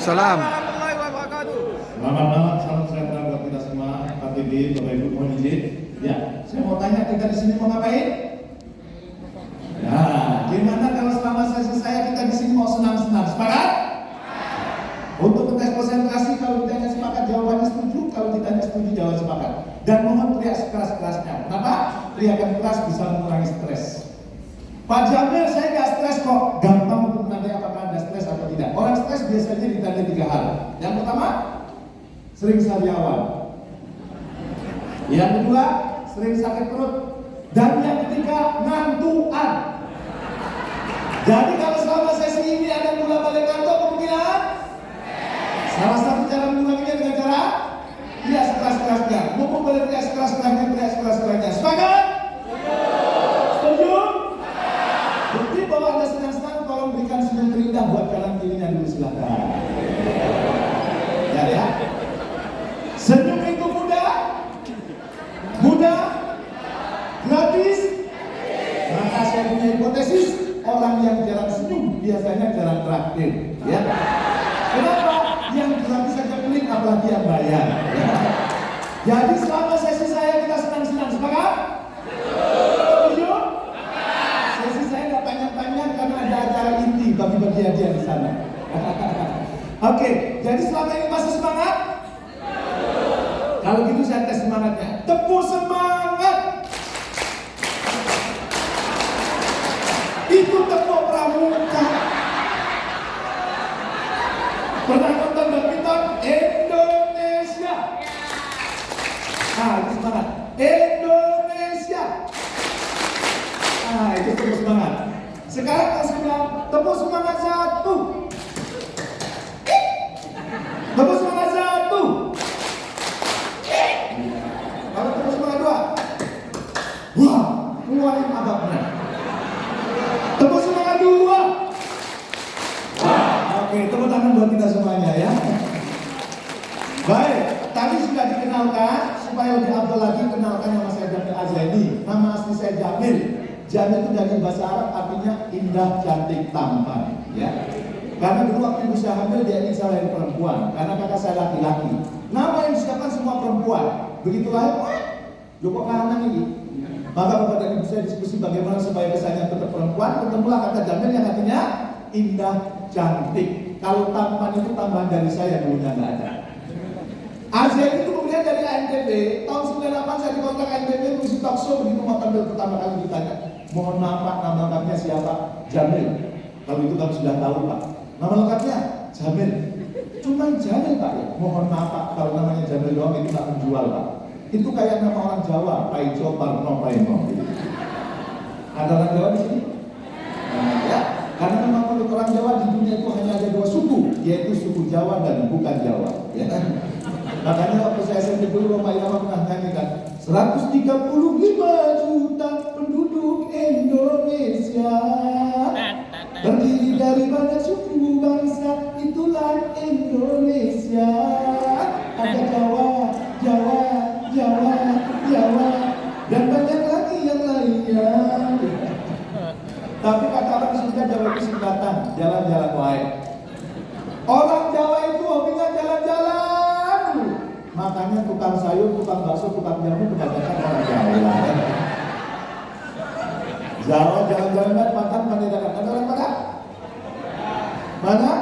Waalaikumsalam. Warahmatullahi wabarakatuh. Selamat malam, salam sejahtera buat kita semua. Pak Titi, Bapak Ibu, mohon izin. Ya, saya mau tanya, kita di sini mau ngapain? Nah, gimana kalau selama sesi saya kita di sini mau senang-senang? Sepakat? Untuk tes konsentrasi, kalau ditanya sepakat jawabannya setuju, kalau ditanya setuju jawaban sepakat. Dan mohon teriak sekeras-kerasnya. Kenapa? Teriakan keras bisa mengurangi stres. Pak Jamil, saya nggak stres kok. Gampang untuk menandai apakah Anda stres atau tidak. Orang stres biasanya ditandai 3 hal. Yang pertama, sering sariawan. Yang kedua, sering sakit perut. Dan yang ketiga, ngantuan. Jadi kalau selama sesi ini ada mula balik ngantuk kemungkinan salah satu cara mengulanginya dengan cara teriak sekeras-kerasnya. Mumpung boleh teriak sekeras-kerasnya, teriak sekeras-kerasnya. Sepakat? Setuju? Bukti bahwa Anda senang-senang, tolong berikan senyum terindah buat kanan kirinya dulu, silakan. Ya. Senyum itu mudah, gratis. Maka saya punya hipotesis, orang yang jarang senyum biasanya jarang traktir. Ya. Kenapa? Yang gratis saja pelit, apalagi yang bayar. Ya. Jadi selama sesi saya kita senang-senang, sepakat? Setuju? Sesi saya nggak panjang-panjang karena ada acara inti bagi-bagi hadiah di sana. Oke, jadi selama ini masih semangat? Kalau gitu saya tes semangatnya. Tepuk semangat. Itu tepuk pramuka. Pernah nonton badminton Indonesia? Nah, itu semangat. Indonesia. Nah, itu tepuk semangat. Sekarang saya bilang tepuk semangat 1. Tepuk semangat 1. Kalau tepuk semangat 2. Wah, keluarin ababnya. Tepuk semangat 2. Wah, oke, tepuk tangan buat kita semuanya ya. Baik, tadi sudah dikenalkan, supaya lebih afdal lagi kenalkan nama saya Jamil Azzaini. Nama asli saya Jamil. Jamil itu dari bahasa Arab artinya indah, cantik, tampan. Ya. Karena dulu waktu ibu saya hamil dia ingin saya lahir perempuan, karena kakak saya laki-laki. Nama yang disiapkan semua perempuan. Begitu lahir, kok kanan ini. Maka bapak dan ibu saya diskusi bagaimana supaya kesannya tetap perempuan. Ketemulah kata Jamil yang artinya indah, cantik. Kalau tampan itu tambahan dari saya, dulunya nggak ada. Azzaini itu kemudian dari ANTB. Tahun 98 saya dikontak ANTB mengisi talk show. Begitu mau tampil pertama kali ditanya, mohon maaf Pak, nama lengkapnya siapa? Jamil. Kalau itu kami sudah tahu Pak. Nama lengkapnya Jamil. Cuma Jamil Pak ya. Mohon maaf Pak, kalau namanya Jamil doang itu tak menjual Pak. Itu kayak nama orang Jawa, Paijo, Parno, Paino. Ada orang Jawa di sini? Nah, ya. Karena memang menurut orang Jawa di dunia itu hanya ada 2 suku, yaitu suku Jawa dan bukan Jawa. Ya. Makanya waktu saya SMP dulu Bapak Irama pernah nyanyi kan, 135 juta penduduk Indonesia, terdiri dari banyak suku bangsa, itulah Indonesia. Ada Jawa, dan banyak lagi yang lainnya. Tapi kata orang singkat Jawa itu singkatan, jalan-jalan wae. Orang Jawa itu hobinya jalan-jalan. Makanya tukang sayur, tukang bakso, tukang jamu kebanyakan orang Jawa. Jawa jalan-jalan kan Padang, Padang. Ada orang Padang? Mana?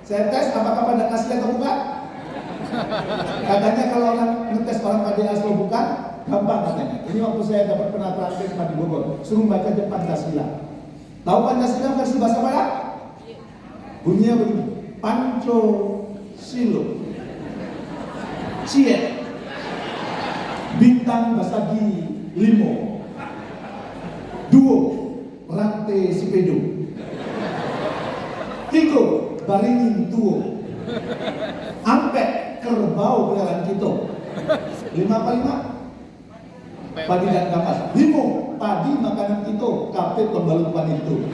Saya tes apakah Padang asli atau bukan? Katanya kalau orang ngetes orang Padang asli bukan, gampang katanya. Ini waktu saya dapat pernah praktek di Bogor, suruh baca Pancasila. Tahu Pancasila versi bahasa Padang? Bunyinya begini, Panco Silo, Cie, Bintang Basagi Limo, Duo Rantai Sepedo, Tigo Baringin Tuo, Ampek Kerbau Peliharaan Kito. 5 apa 5? Padi dan kapas. 5 padi makanan itu, kafe pembalutan itu.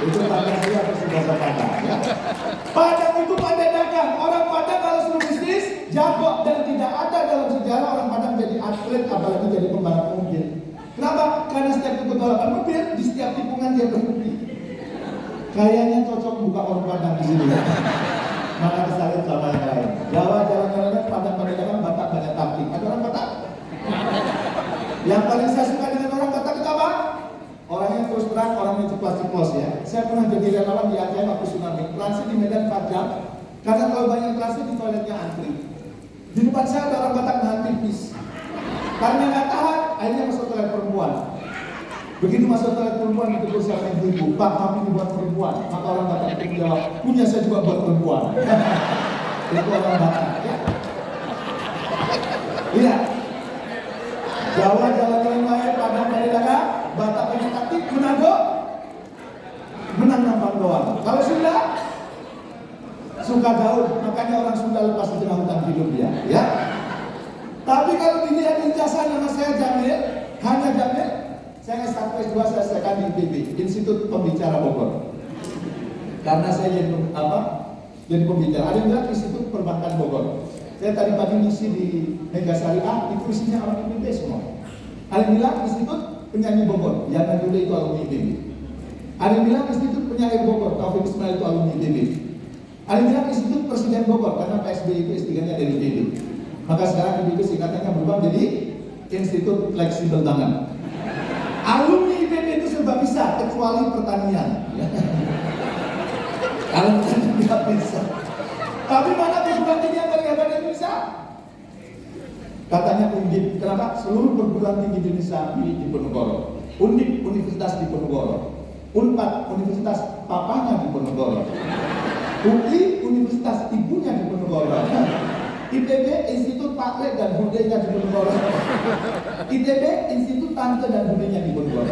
Itu Pancasila versi bahasa Padang. Ya. Padang itu pandai dagang. Orang Padang kalau suruh bisnis jago, dan tidak ada dalam sejarah orang Padang jadi atlet apalagi jadi pembalap mobil. Kenapa? Karena setiap ikut balapan mobil di setiap tikungan dia berhenti. Kayaknya cocok buka warung Padang di sini. Maka kesalin sama yang lain. Jawa jalan-jalan, Padang Padang, Batak banyak taktik. Ada orang Batak? Yang paling saya suka dengan orang Batak itu apa? Orangnya terus terang, orangnya ceplos-ceplos ya. Saya pernah jadi relawan di Aceh waktu tsunami. Transit di Medan 4 jam. Karena kalau banyak transit di toiletnya antri. Di depan saya ada orang Batak nahan pipis. Karena nggak tahan, akhirnya masuk toilet perempuan. Begitu masuk toilet perempuan ditegur sama ibu-ibu, Pak, kami dibuat perempuan. Maka orang Batak itu menjawab, punya saya juga buat perempuan. Itu orang Batak ya. Iya. Jawa jalan-jalan lain, Padang Padang, Batak banyak taktik, Manado menang nampang doang. Kalau Sunda suka gaul, makanya orang Sunda lepas di tengah hutan hidup dia, ya. Tapi kalau dilihat ijazah nama saya Jamil, hanya Jamil, saya S1 S2 selesaikan di IPB, Institut Pembicara Bogor. Karena saya jadi pembicara. Ada yang bilang Institut Perbankan Bogor. Saya tadi pagi ngisi di Mega Syariah, itu isinya orang IPB semua. Ada yang bilang Institut Penyanyi Bogor, Yana Dule itu alumni IPB. Ada yang bilang Institut Penyair Bogor, Taufik Ismail itu alumni IPB. Ada yang bilang Institut Presiden Bogor, karena PSBY itu S3-nya dari IPB. Maka sekarang IPB singkatannya berubah jadi Institut Fleksibel Tangan. Alumni IPB itu serba bisa, kecuali pertanian. Kalau tidak bisa. Tapi mana perguruan tinggi yang terhebat di Indonesia? Katanya Undip. Kenapa? Seluruh perguruan tinggi Indonesia di Diponegoro. Undip Universitas Diponegoro. Unpad Universitas papanya Diponegoro. UI Universitas ibunya Diponegoro. IPB Institut Pakle dan Budenya Diponegoro. ITB Institut Tante dan Budenya Diponegoro.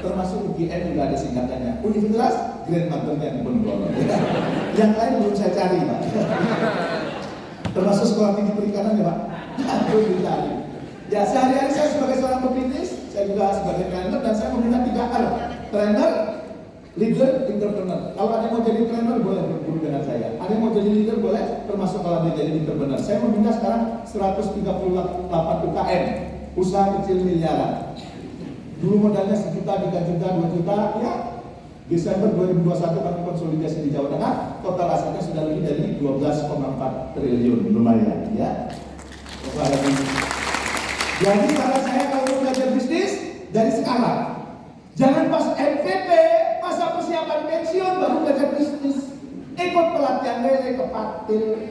Termasuk UGM juga ada singkatannya. Universitas Grand Maternya Diponegoro. Yang lain belum saya cari, Pak. Termasuk sekolah tinggi perikanan ya, Pak. Belum dicari. Ya, sehari-hari saya sebagai seorang pebisnis, saya juga sebagai trainer dan saya membina 3R. Trainer, leader, entrepreneur. Kalau ada yang mau jadi trainer boleh berguru dengan saya. Ada yang mau jadi leader boleh, termasuk kalau dia jadi entrepreneur. Saya membina sekarang 138 UKM, usaha kecil miliaran. Dulu modalnya 1 juta, 3 juta, 2 juta, ya. Desember 2021 kami konsolidasi di Jawa Tengah, total asetnya sudah lebih dari 12,4 triliun, lumayan ya. Jadi saran saya kalau mau belajar bisnis dari sekarang, jangan pas MPP, masa persiapan pensiun baru belajar bisnis. Ikut pelatihan lele kepatil,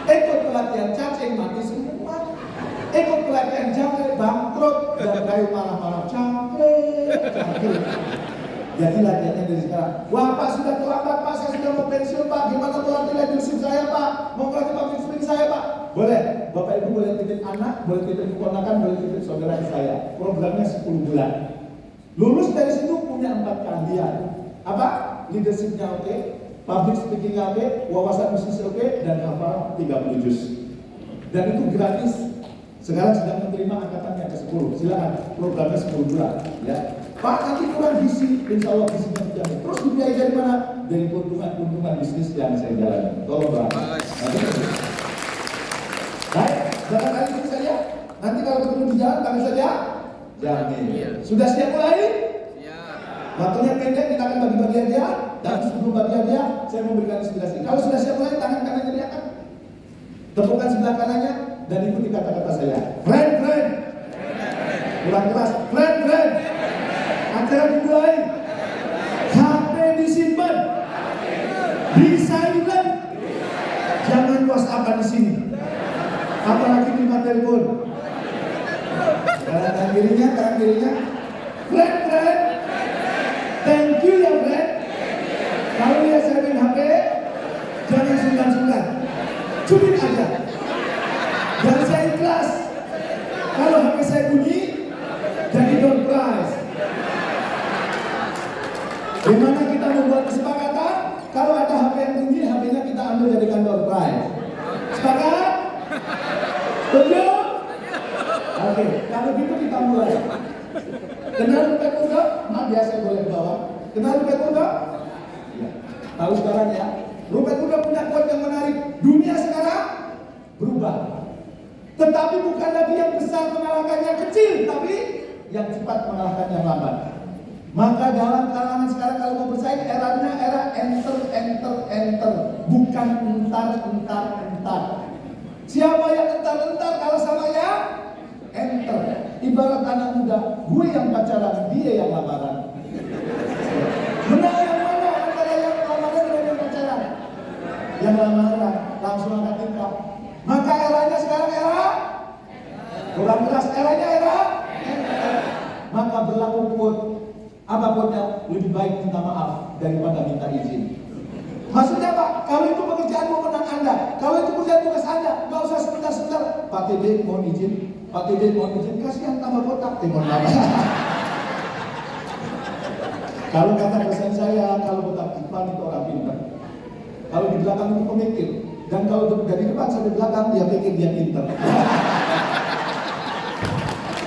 ikut pelatihan cacing mati semua, ikut pelatihan jangkrik bangkrut dan kayu marah-marah jangkrik. Jadi latihannya dari sekarang. Wah Pak sudah terlambat Pak, saya sudah mau pensiun Pak. Gimana pelatih leadership saya Pak? Mau pelatih public speaking saya Pak? Boleh. Bapak Ibu boleh titip anak, boleh titip keponakan, boleh titip saudara saya. Programnya 10 bulan. Lulus dari situ punya 4 keahlian. Apa? Leadershipnya oke, public speakingnya oke, wawasan bisnis oke, dan hafal 30 juz. Dan itu gratis. Sekarang sedang menerima angkatannya ke 10. Silakan. Programnya 10 bulan. Ya. Pak, nanti kurang gizi, insya Allah gizinya dijamin. Terus dibiayai dari mana? Dari keuntungan bisnis yang saya jalani. Tolong Pak. Baik, barangkali itu saja. Nanti kalau ketemu di jalan, kami saja jamin. Sudah siap mulai? Siap. Waktunya pendek, kita akan bagi-bagi hadiah. Dan sebelum bagi hadiah, saya memberikan inspirasi. Kalau sudah siap mulai, tangan kanannya diangkat. Tepukan sebelah kanannya dan ikuti kata-kata saya. Friend. Kurang keras. Friend. Acara dimulai. HP disimpan. Di silent. Jangan WhatsApp di sini. Apalagi di telepon. Kanan kirinya. Friend. Thank you ya friend. Kalau lihat saya main HP, jangan sungkan-sungkan. Cubit aja. Dan saya ikhlas. Kalau HP saya bunyi, jadi door prize. Dimana kita membuat kesepakatan, kalau ada HP yang bunyi, HP-nya kita ambil dari kantor prize. Sepakat? Setuju? Oke, kalau gitu kita mulai. Kenal Rupet Uga? Biasa boleh bawa. Kenal Rupet Uga? Ya. Tahu sekarang ya. Rupet Uga punya quote yang menarik. Dunia sekarang berubah. Tetapi bukan lagi yang besar mengalahkan yang kecil, tapi yang cepat mengalahkan yang lambat. Maka dalam kalangan sekarang kalau mau bersaing, eranya era enter, bukan entar. Siapa yang entar kalau sama ya enter. Ibarat anak muda, gue yang pacaran, dia yang lamaran. Menang yang mana antara yang lamaran dan yang pacaran? Yang lamaran, langsung angkat tingkah. Maka eranya sekarang era kurang keras, eranya era enter. Maka berlaku quote. Apa quote-nya? Lebih baik minta maaf daripada minta izin. Maksudnya apa? Kalau itu pekerjaan memenang Anda, kalau itu pekerjaan tugas Anda, nggak usah sebentar. Pak TB mohon izin, kasihan tambah botak, mohon maaf. Kalau kata pesan saya, kalau botak Iqbal itu orang pintar. Kalau di belakang itu pemikir, dan kalau dari depan sampai belakang dia pikir dia pintar.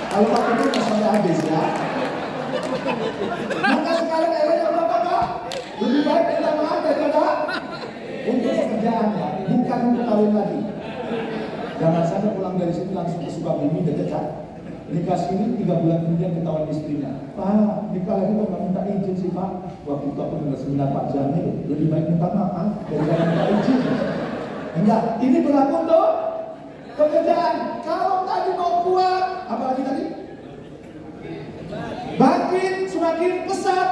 Kalau Pak TB nggak sampai habis ya. Maka sekarang eranya berapa Pak? Lebih baik minta maaf daripada untuk pekerjaan ya, bukan untuk kawin lagi. Jangan sampai pulang dari sini langsung ke Sukabumi dekat. Nikah sini 3 bulan kemudian ketahuan istrinya. Pak, nikah lagi kok nggak minta izin sih Pak? Waktu itu aku dengar seminar Pak Jamil, lebih baik minta maaf daripada minta izin. Enggak, ini berlaku untuk pekerjaan. Kalau tadi mau keluar, apalagi tadi? Bangkit semakin pesat,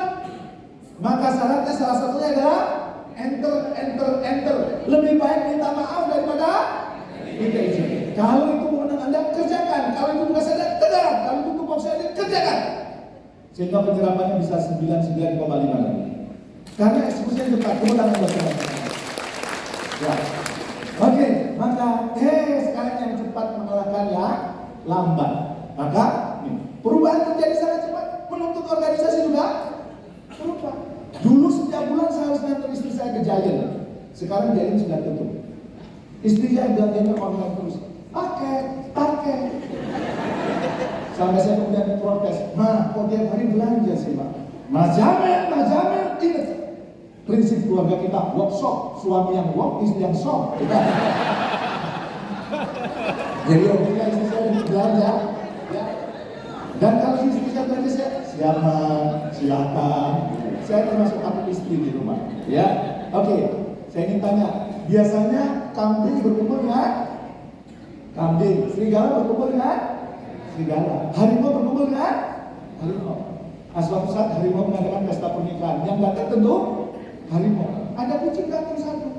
maka syaratnya salah satunya adalah enter. Lebih baik minta maaf daripada minta izin. Kalau itu kewenangan Anda, kerjakan. Kalau itu tugas Anda, kerjakan. Kalau itu tugas Anda, kerjakan. Sehingga penyerapannya bisa 99,5 lagi. Karena eksekusinya cepat, kewenangan bersama. Ya. Oke, maka sekarang yang cepat mengalahkan yang lambat. Maka perubahan terjadi sangat cepat. Menuntut organisasi juga berubah. Dulu setiap bulan saya harus ngantar istri saya ke Giant. Sekarang Giant sudah tutup. Istri saya belanjanya online terus. Pakai. Sampai saya kemudian protes. Ma, kok tiap hari belanja sih Pak? Mas Jamil, ingat prinsip keluarga kita workshop. Suami yang work, istri yang shop. Jadi ketika istri saya belanja, ya. Dan kalau istri saya belanja, silakan. Saya termasuk aku istri di rumah. Ya, oke. Saya ingin tanya, biasanya kambing berkumpul dengan kambing, serigala berkumpul dengan serigala, harimau berkumpul dengan harimau. Suatu saat harimau mengadakan pesta pernikahan, yang datang tentu harimau. Ada kucing datang satu.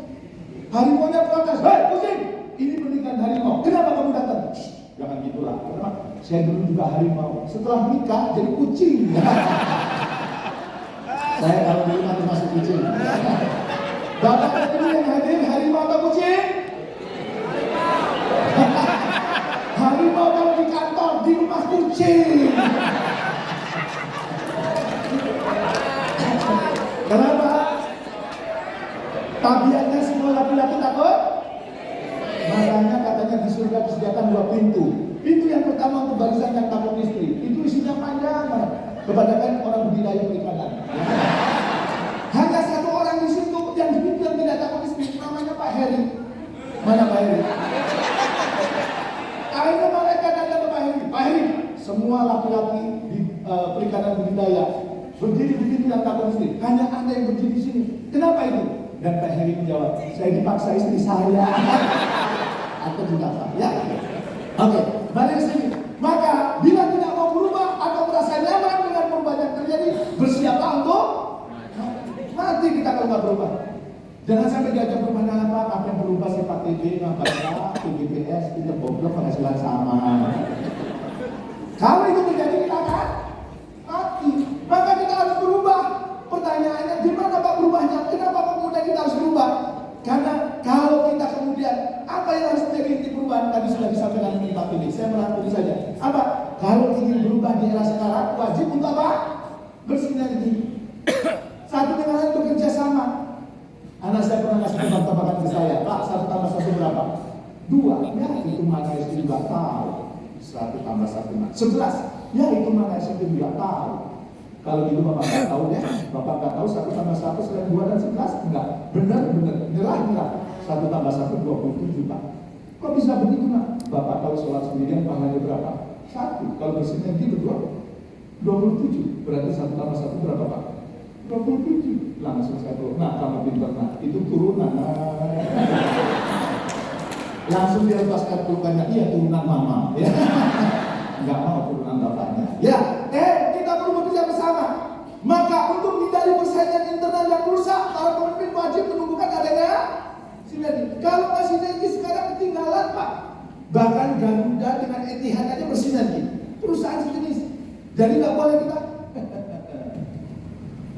Harimaunya protes, hei kucing, ini pernikahan harimau. Kenapa kamu datang? Jangan gitulah. Karena saya dulu juga harimau. Setelah menikah jadi kucing. Saya kalau dulu nanti masuk kucing. Bapak ini yang hadir harimau atau kucing? Harimau kalau di kantor, di rumah kucing. Kenapa? Tabiatnya semua laki-laki takut. Makanya katanya di surga disediakan 2 pintu. Pintu yang pertama untuk barisan yang takut istri. Itu isinya panjang banget. Kebanyakan orang budidaya perikanan. Hanya satu orang di situ yang di pintu yang tidak takut istri. Namanya Pak Heri. Mana Pak Heri? Akhirnya mereka datang ke Pak Heri. Pak Heri, semua laki-laki di perikanan budidaya berdiri di pintu yang takut istri. Hanya Anda yang berdiri di sini. Kenapa itu? Dan Pak Heri menjawab, saya dipaksa istri saya. Aku juga Pak, ya. Oke, balik ke sini. Maka bila tidak mau berubah atau merasa nyaman dengan perubahan yang terjadi, bersiaplah untuk mati kita kalau nggak berubah. Jangan sampai diajak berubah apa yang berubah sih Pak TB, Pak TBPS, kita goblok penghasilan sama. Kalau itu terjadi kita akan mati. Maka kita harus berubah. Pertanyaannya, di mana Pak berubahnya? Kenapa kemudian kita harus berubah? Karena kalau kita kemudian apa yang harus menjadi inti perubahan tadi sudah disampaikan oleh Pak Pilih. Saya merangkum saja. Apa? Kalau ingin berubah di era sekarang wajib untuk apa? Bersinergi. Satu dengan lain bekerja sama. Anak saya pernah ngasih tebak-tebakan ke saya. Pak, 1 tambah 1 berapa? 2. Ya itu mana SD juga tahu. 1 tambah 1 11. Ya itu mana SD juga tahu. Kalau dulu Bapak nggak tahu ya, Bapak nggak tahu 1 tambah 1 selain 2 dan 11? Enggak, benar, nyerah. 1 tambah 1, 27 Pak. Kok bisa begitu Pak? Bapak kalau sholat sendirian pahalanya berapa? 1, kalau bersinergi berdua 27. Berarti 1 tambah 1 berapa Pak? 27. Langsung saya turunan. Nah, kamu pintar nah. Itu turunan. Langsung dia lepaskan pelukannya. Iya, turunan mama. Ya. Enggak mau turunan bapaknya. Ya, kita perlu bekerja bersama. Maka untuk menghindari persaingan internal yang rusak, para pemimpin wajib menumbuhkan adanya sinergi. Kalau nggak sinergi sekarang ketinggalan Pak. Bahkan Garuda dengan Etihad aja bersinergi. Perusahaan sejenis. Jadi nggak boleh kita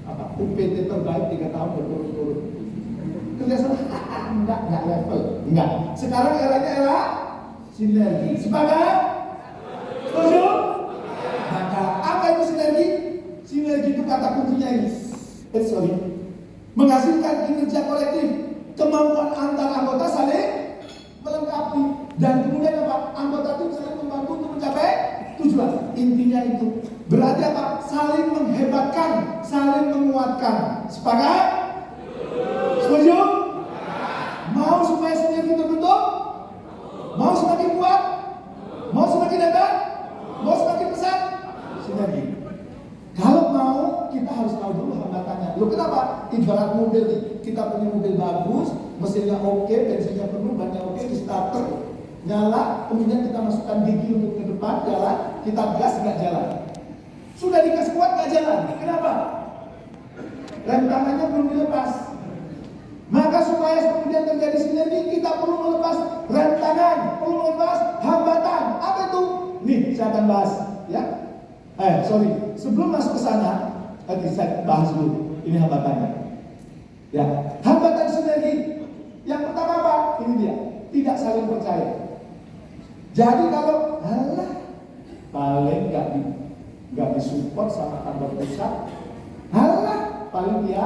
apa UPT terbaik 3 tahun berturut-turut. Kerjasama enggak level. Enggak. Sekarang eranya era sinergi. Sepakat? Setuju? Maka apa itu sinergi? Sinergi itu kata kuncinya ini. Menghasilkan kinerja kolektif, kemampuan antar anggota saling melengkapi, dan kemudian apa? Anggota itu saling membantu untuk mencapai tujuan. Intinya itu. Berarti apa? Saling menghebatkan, saling menguatkan. Sepakat? Setuju? Mau supaya sinergi terbentuk? Mau semakin kuat? Mau semakin hebat? Mau semakin besar? Sinergi. Kalau mau, kita harus tahu dulu hambatannya. Loh kenapa? Ibarat mobil nih, kita punya mobil bagus, mesinnya oke, bensinnya penuh, bannya oke, di starter, nyala, kemudian kita masukkan gigi untuk ke depan, jalan, kita gas, nggak jalan. Sudah digas kuat, nggak jalan. Kenapa? Rem tangannya belum dilepas. Maka supaya kemudian terjadi sinergi, kita perlu melepas rem tangan, perlu melepas hambatan. Apa itu? Nih, saya akan bahas, ya. Sebelum masuk ke sana, saya bahas dulu. Ini hambatannya. Ya, hambatan sinergi. Yang pertama apa? Ini dia, tidak saling percaya. Jadi kalau paling nggak disupport sama kantor pusat, paling dia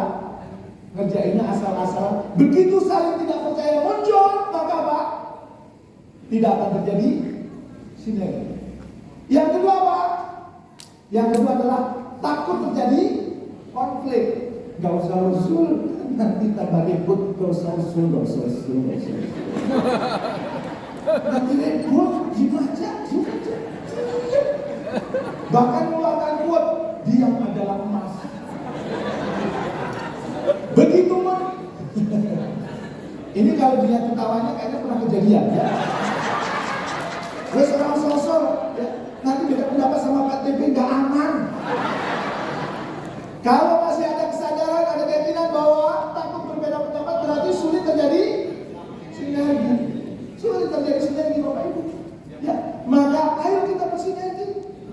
ngerjainnya asal-asalan. Begitu saling tidak percaya muncul, maka apa? Tidak akan terjadi sinergi. Yang kedua apa? Yang kedua adalah takut terjadi konflik. Gak usah usul, nanti tambah ribut. Gak usah usul. Nanti ribut, gimana? Bahkan mengeluarkan quote, diam adalah emas. Begitu mah. Ini kalau dia ketawanya kayaknya pernah kejadian ya. Wes orang sosok ya. Nanti beda pendapat sama Pak TP nggak aman. Kalau masih ada kesadaran, ada keyakinan bahwa takut berbeda pendapat, berarti sulit terjadi sinergi. Sulit terjadi sinergi Bapak Ibu. Ya, maka ayo kita bersinergi.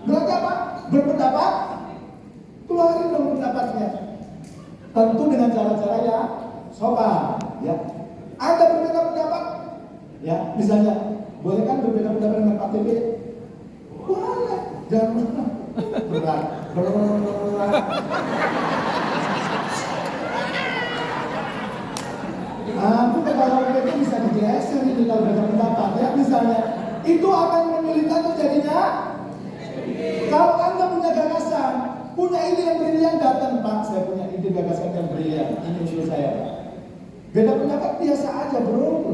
Berarti apa? Berpendapat, keluarin dong pendapatnya. Tentu dengan cara-cara yang sopan. Ya, Anda berbeda pendapat. Ya, misalnya, boleh kan berbeda pendapat dengan Pak TP? Boleh, jangan berat. Bukan kalau itu bisa digeser ini kalau beda pendapat ya, misalnya itu akan menyulitkan terjadinya. Kalau Anda punya gagasan, punya ide yang brilian, datang Pak, saya punya ide gagasan yang brilian, ini usul saya Pak. Beda pendapat biasa aja bro.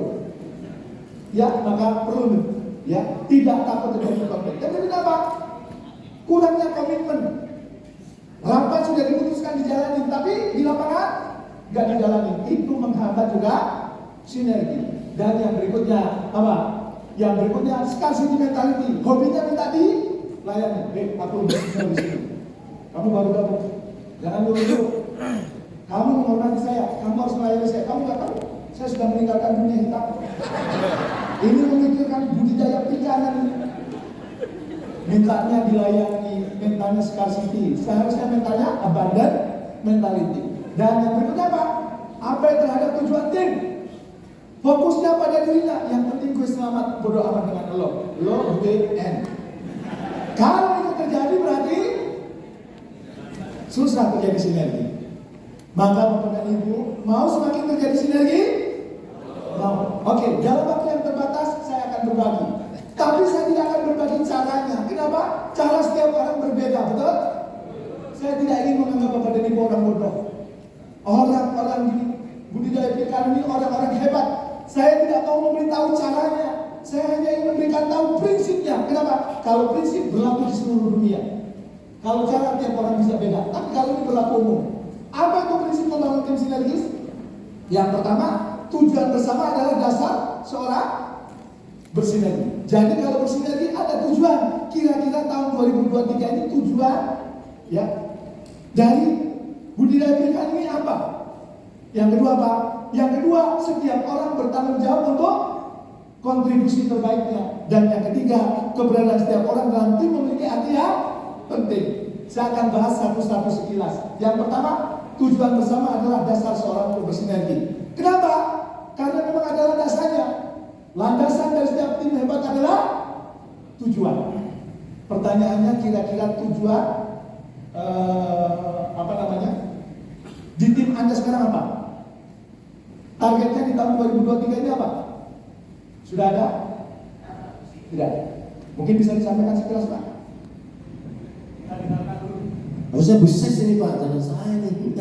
Ya, maka perlu ya, tidak takut terjadi konflik. Tapi kenapa? Kurangnya komitmen. Rapat sudah diputuskan dijalani, tapi di lapangan nggak dijalani. Itu menghambat juga sinergi. Dan yang berikutnya apa? Yang berikutnya scarcity mentality. Hobinya minta dilayani. Aku lebih bisa di sini. Kamu baru gabung. Jangan dulu. Kamu menghormati saya. Kamu harus melayani saya. Kamu nggak tahu. Saya sudah meninggalkan dunia hitam. Ini memikirkan budidaya perikanan. Mintanya dilayani, mintanya scarcity. Seharusnya mintanya abundant mentality. Dan yang berikutnya apa? Apa yang terhadap tujuan tim? Fokusnya pada dirinya. Yang penting gue selamat, bodo amat dengan lo. Lo, gue, end. Kalau itu terjadi berarti susah terjadi sinergi. Maka Bapak dan Ibu mau semakin terjadi sinergi? Mau. Oke, dalam waktu yang terbatas saya akan berbagi. Tapi saya tidak akan berbagi caranya. Kenapa? Cara setiap orang berbeda, betul? Saya tidak ingin menganggap Bapak dan Ibu orang bodoh. Orang-orang di budidaya perikanan ini orang-orang hebat. Saya tidak mau memberitahu caranya. Saya hanya ingin memberikan tahu prinsipnya. Kenapa? Kalau prinsip berlaku di seluruh dunia. Kalau cara tiap orang bisa beda, tapi kalau ini berlaku umum. Apa itu prinsip membangun tim sinergis? Yang pertama, tujuan bersama adalah dasar seorang bersinergi. Jadi kalau bersinergi ada tujuan. Kira-kira tahun 2023 ini tujuan ya dari budidaya ikan ini apa? Yang kedua apa? Yang kedua, setiap orang bertanggung jawab untuk kontribusi terbaiknya. Dan yang ketiga, keberadaan setiap orang dalam tim memiliki arti yang penting. Saya akan bahas satu-satu sekilas. Yang pertama, tujuan bersama adalah dasar seorang untuk bersinergi. Kenapa? Karena memang ada landasannya. Landasan dari setiap tim hebat adalah tujuan. Pertanyaannya, kira-kira tujuan di tim Anda sekarang apa? Targetnya di tahun 2023 ini apa? Sudah ada? Tidak. Mungkin bisa disampaikan sekilas, Pak. Harusnya buses ini Pak, jangan saya nih.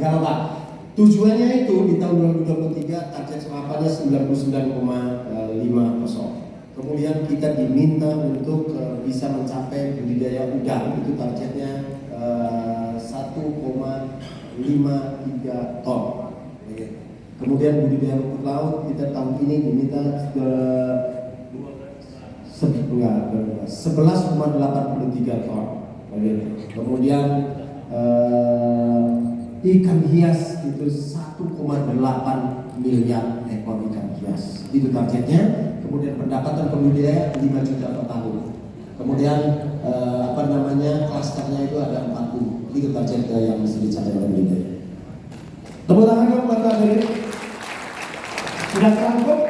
Gak apa-apa. Tujuannya itu di tahun 2023 target serapannya 99,50. Kemudian kita diminta untuk bisa mencapai budidaya udang, itu targetnya 1,53 ton. Kemudian budidaya rumput laut kita tahun ini diminta 11,83 ton. Kemudian ikan hias itu 1,8 miliar ekor ikan hias, itu targetnya. Kemudian pendapatan pembudidaya 5 juta per tahun. Kemudian klasternya itu ada 40. Itu target yang mesti dicapai oleh budidaya. Tepuk tangan dong buat hadirin. Sudah terangkum?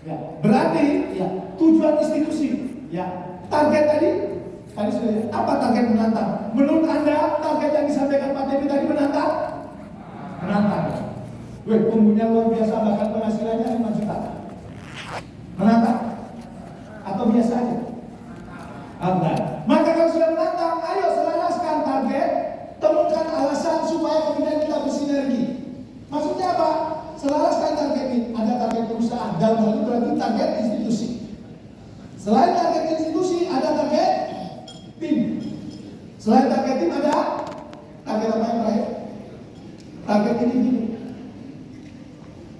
Ya. Berarti ya tujuan institusi. Ya. Target tadi sudah. Apa target menantang? Menurut Anda target yang disampaikan Pak Devi tadi menantang? Menantang. Pembunya luar biasa, bahkan penghasilannya 5 juta. Menantang? Atau biasa aja? Enggak. Maka kalau sudah menantang, ayo selaraskan target, temukan alasan supaya kemudian kita bersinergi. Maksudnya apa? Selaraskan target ini. Ada target perusahaan, dalam hal ini berarti target institusi. Selain target institusi, ada target tim. Selain target tim ada target apa yang terakhir? Target individu.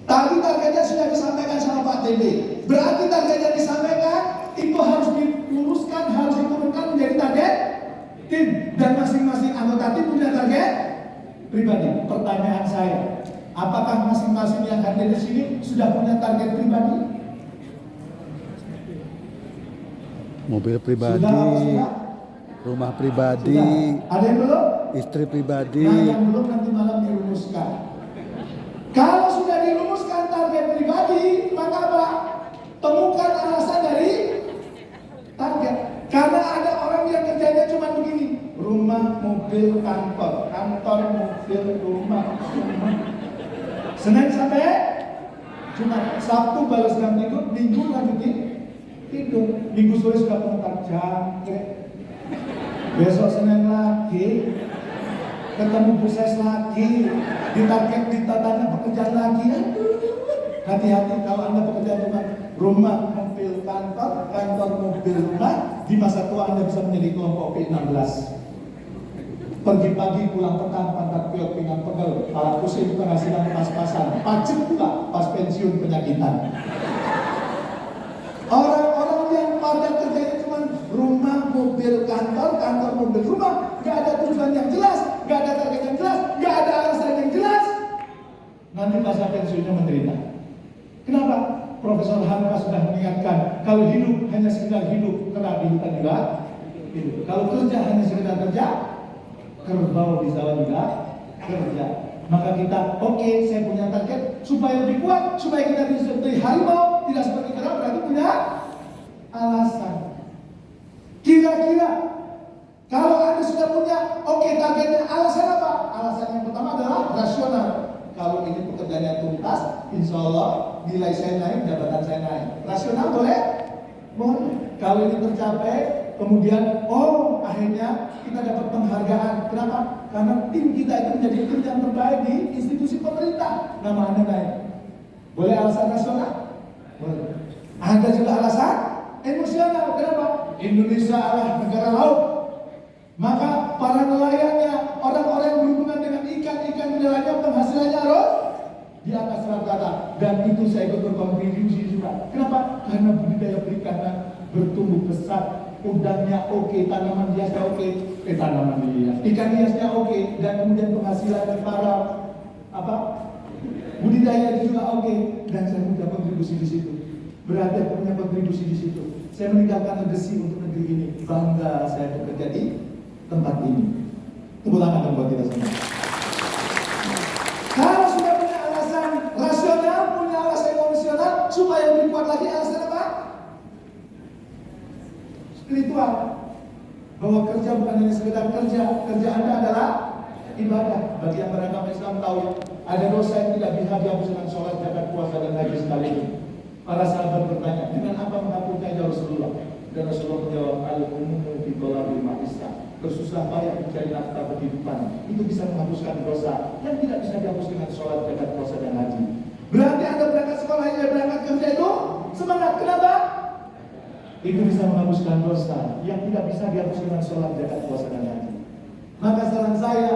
Tadi targetnya sudah disampaikan sama Pak TB. Berarti target yang disampaikan itu harus diluruskan, harus diturunkan menjadi target tim. Dan masing-masing anggota tim punya target pribadi. Pertanyaan saya, apakah masing-masing yang hadir di sini sudah punya target pribadi? Mobil pribadi, sudah? rumah pribadi, sudah. Ada yang belum? istri pribadi. Nah, yang belum nanti malam dirumuskan. Kalau sudah dirumuskan target pribadi, maka apa? Temukan alasan dari target. Karena ada orang yang kerjanya cuma begini: rumah, mobil, kantor, kantor, mobil, rumah. Senin sampai Jumat, Sabtu balas jam tidur, Minggu lanjutin tidur. Minggu sore sudah pemutar jangkrik. Besok Senin lagi, ketemu buses lagi, ditarget ditanya pekerjaan lagi. Hati-hati kalau Anda pekerjaan cuma rumah, mobil, kantor, kantor, mobil, rumah. Di masa tua Anda bisa menjadi kelompok P16. Pergi pagi, pulang petang, pantat piot, pinggang pegel, pala pusing, penghasilan pas-pasan, pajak pula pas pensiun penyakitan. Orang-orang yang pada kerjanya cuma rumah, mobil, kantor, kantor, mobil, rumah, gak ada tujuan yang jelas, gak ada target yang jelas, gak ada alasan yang jelas, nanti masa pensiunnya menderita. Kenapa? Profesor Hamka sudah mengingatkan, kalau hidup hanya sekedar hidup, kera di hutan juga hidup. Kalau kerja hanya sekedar kerja, kerbau di sawah juga kerja. Maka kita, oke, saya punya target supaya lebih kuat, supaya kita bisa seperti harimau, tidak seperti kera, berarti punya alasan. Kira-kira kalau Anda sudah punya, oke, targetnya, alasan apa? Alasan yang pertama adalah rasional. Kalau ini pekerjaannya tuntas, insya Allah nilai saya naik, jabatan saya naik. Rasional boleh? Boleh. Kalau ini tercapai, kemudian, akhirnya kita dapat penghargaan. Kenapa? Karena tim kita itu menjadi tim yang terbaik di institusi pemerintah. Nama Anda naik. Boleh alasan rasional? Boleh. Ada juga alasan emosional. Kenapa? Indonesia adalah negara laut. Maka dan itu saya ikut berkontribusi juga. Kenapa? Karena budidaya perikanan bertumbuh pesat, udangnya oke, tanaman hiasnya oke, tanaman hias, ikan hiasnya oke, dan kemudian penghasilan para budidaya itu juga oke, dan saya punya kontribusi di situ. Berarti aku punya kontribusi di situ. Saya meninggalkan legacy untuk negeri ini. Bangga saya bekerja di tempat ini. Tepuk tangan buat kita semua. Kalau sudah punya alasan rasional, punya alasan emosional, supaya lebih kuat lagi alasan apa? Spiritual. Bahwa kerja bukan hanya sekedar kerja. Kerja Anda adalah ibadah. Bagi yang beragama Islam tahu, ada dosa yang tidak bisa dihapus dengan sholat, zakat, puasa, dan haji sekaligus. Para sahabat bertanya, dengan apa menghapusnya ya Rasulullah? Dan Rasulullah menjawab, al-umumu fi thalabil ma'isah. Bersusah payah mencari nafkah kehidupan. Itu bisa menghapuskan dosa yang tidak bisa dihapus dengan sholat, zakat, puasa, dan haji. Berarti Anda berangkat sekolah, Anda berangkat kerja itu semangat. Kenapa? Itu bisa menghapuskan dosa yang tidak bisa dihapus dengan sholat, zakat, puasa, dan haji. Maka saran saya,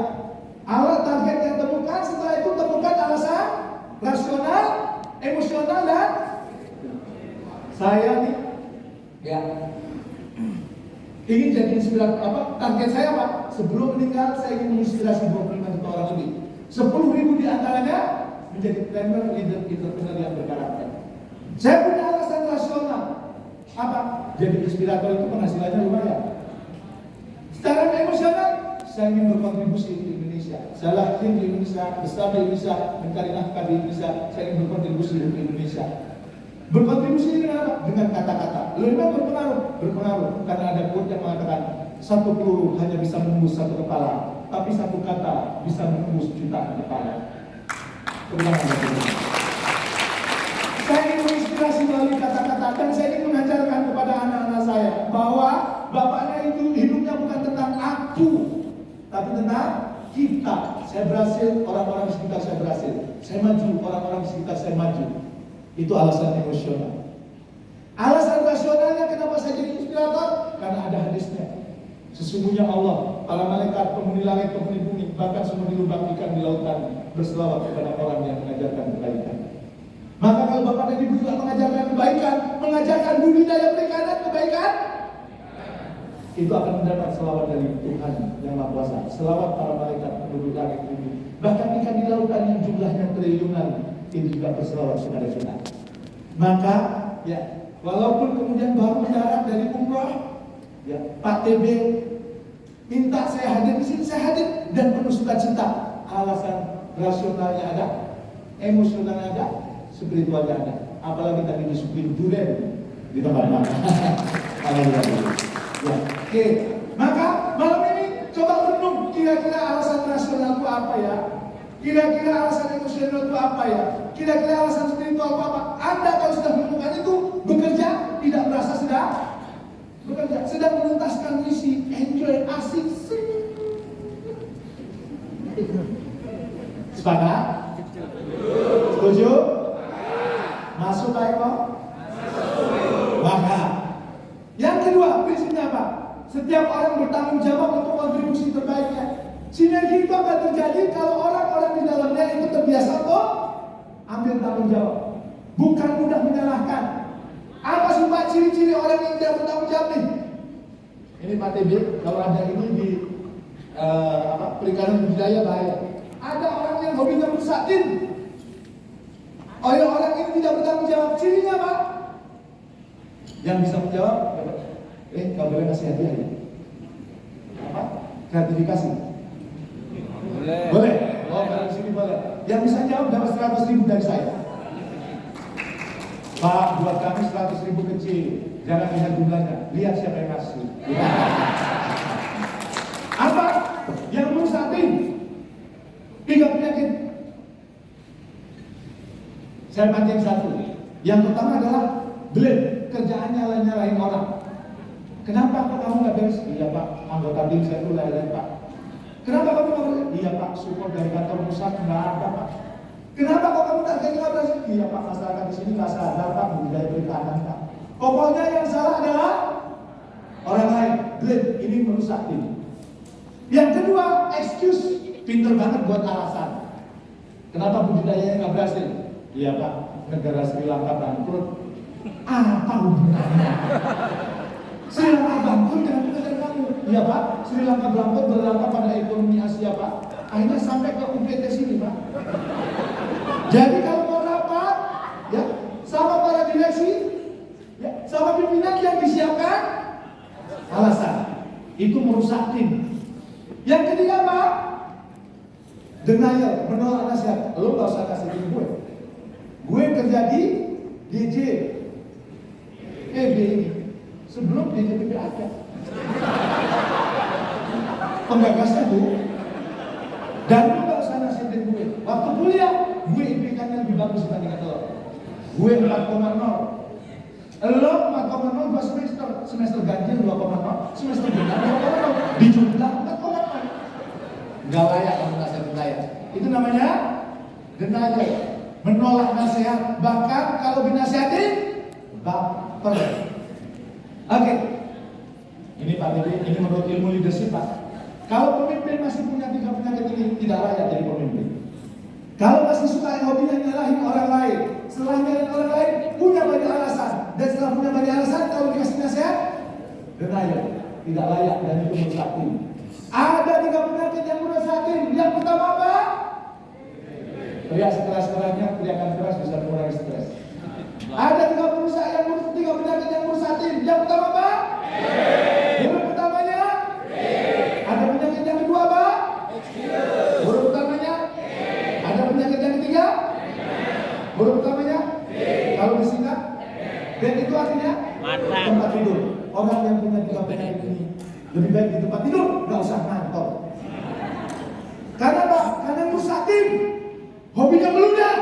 alat target yang temukan, setelah itu temukan alasan rasional, emosional, dan saya nih ingin jadi inspirator. Target saya apa? Sebelum meninggal saya ingin menginspirasi 25 juta orang lebih. 10.000 diantaranya menjadi trainer, leader, entrepreneur yang berkarakter. Saya punya alasan rasional. Apa? Jadi inspirator itu penghasilannya lumayan. Secara emosional, saya ingin berkontribusi di Indonesia. Saya lahir di Indonesia, besar di Indonesia, mencari nafkah di Indonesia. Saya ingin berkontribusi di Indonesia. Berkontribusi dengan apa? Dengan kata-kata. Lebih berpengaruh. Karena ada quote yang mengatakan, satu peluru hanya bisa menembus satu kepala, tapi satu kata bisa menembus jutaan kepala. Saya ingin menginspirasi melalui kata-kata, dan saya ingin mengajarkan kepada anak-anak saya bahwa bapaknya itu hidupnya bukan tentang aku, tapi tentang kita. Saya berhasil, orang-orang di sekitar saya berhasil. Saya maju, orang-orang di sekitar saya maju. Itu alasan emosional. Alasan rasionalnya kenapa saya jadi inspirator? Karena ada hadisnya. Sesungguhnya Allah, para malaikat, penghuni langit, penghuni bumi, bahkan semua dilubang ikan di lautan berselawat kepada orang yang mengajarkan kebaikan. Maka kalau Bapak dan Ibu juga mengajarkan kebaikan, mengajarkan budidaya perikanan kebaikan, itu akan mendapat selawat dari Tuhan yang Maha Kuasa. Selawat para malaikat penduduk langit bumi. Bahkan ikan di lautan yang jumlahnya triliunan itu juga berselawat kepada kita. Maka walaupun kemudian baru mendarat dari umrah, Pak TB minta saya hadir di sini, saya hadir dan penuh sukacita. Alasan rasionalnya ada, emosionalnya ada, spiritualnya ada. Apalagi tadi disuguhin durian di tempat makan. Oke. Maka malam ini coba renung, kira-kira alasan rasional itu apa ya? Kira-kira alasan emosional itu apa ya? Kira-kira alasan spiritual itu apa? Anda kalau sudah menemukan itu, bekerja tidak merasa sedang bekerja, sedang menuntaskan misi, enjoy, asik, sepakat? Setuju? Masuk Pak Eko? Maka yang kedua, prinsipnya apa? Setiap orang bertanggung jawab untuk kontribusi terbaiknya. Sinergi itu akan terjadi kalau orang-orang di dalamnya itu terbiasa untuk ambil tanggung jawab, bukan mudah menyalahkan. Apa sih Pak ciri-ciri orang yang tidak bertanggung jawab nih? Ini Pak TB, kalau ada ini di perikanan budidaya bahaya. Ada orang yang hobinya merusak tim. Orang ini tidak bertanggung jawab. Cirinya apa? Yang bisa menjawab, nggak boleh ngasih hadiah ya? Apa? Gratifikasi. Boleh. Oh, dari sini boleh. Yang bisa jawab dapat 100.000 dari saya. Pak, buat kami 100.000 kecil. Jangan lihat jumlahnya. Lihat siapa yang ngasih. Apa? Yang merusak tim. 3 penyakit. Saya pancing satu. Yang pertama adalah blame. Kerjaannya nyalahin orang. Kenapa kok kamu nggak beres? Iya Pak, anggota tim saya itu lain Pak. Kenapa kamu nggak beres? Iya Pak, support dari kantor pusat nggak ada Pak. Kenapa kok kamu targetnya nggak berhasil? Iya Pak, masyarakat di sini nggak sadar Pak, budidaya perikanan Pak. Pokoknya yang salah adalah orang lain. Blame, ini merusak tim. Yang kedua, excuse. Pinter banget buat alasan. Kenapa budidayanya nggak berhasil? Iya Pak, negara Sri Lanka bangkrut. Apa hubungannya? Sri Lanka bangkrut dengan negara kamu. Iya Pak, Sri Lanka bangkrut berdampak pada ekonomi Asia Pak. Akhirnya sampai ke UPT sini Pak. Jadi kalau mau rapat, ya sama para direksi, ya sama pimpinan yang disiapkan, alasan itu merusak tim. Yang ketiga Pak, denial, menolak nasihat. Lo gak usah kasih tim gue. Gue kerja di DJ ini sebelum DJPB ada. Penggagasnya Bu. Dan lo gak usah nasihatin gue. Waktu kuliah, gue IPK-nya lebih bagus dibandingkan lo. Gue 4,0. Lo 4,0 2 semester. Semester ganjil 2,0. Semester genap 2,0. Dijumlah 4,0. Gak layak kamu nasihatin saya. Itu namanya denial, menolak nasihat. Bahkan kalau dinasihatin baper. Oke. Ini Pak Dede, ini menurut ilmu leadership Pak. Kalau pemimpin masih punya 3 penyakit ini, tidak layak jadi pemimpin. Kalau masih suka hobinya nyalahin orang lain, setelah nyalahin orang lain, punya banyak alasan. Dan setelah punya banyak alasan, kalau dikasih nasihat, denial, tidak layak dan itu merusak tim. Ada 3 penyakit yang merusak tim. Yang pertama apa? Teriak sekeras-kerasnya, teriakan keras bisa mengurangi stres. Ada 3 penyakit yang merusak tim. Yang pertama apa? Huruf pertamanya? Ada penyakit yang kedua apa? Huruf pertamanya? Ada penyakit yang ketiga? Huruf pertamanya? Kalau disingkat? Dan itu artinya? Tempat tidur. Orang yang punya 3 penyakit ini lebih baik di tempat tidur, nggak usah ngantor. Karena apa? Karena merusak tim. Hobinya meludah.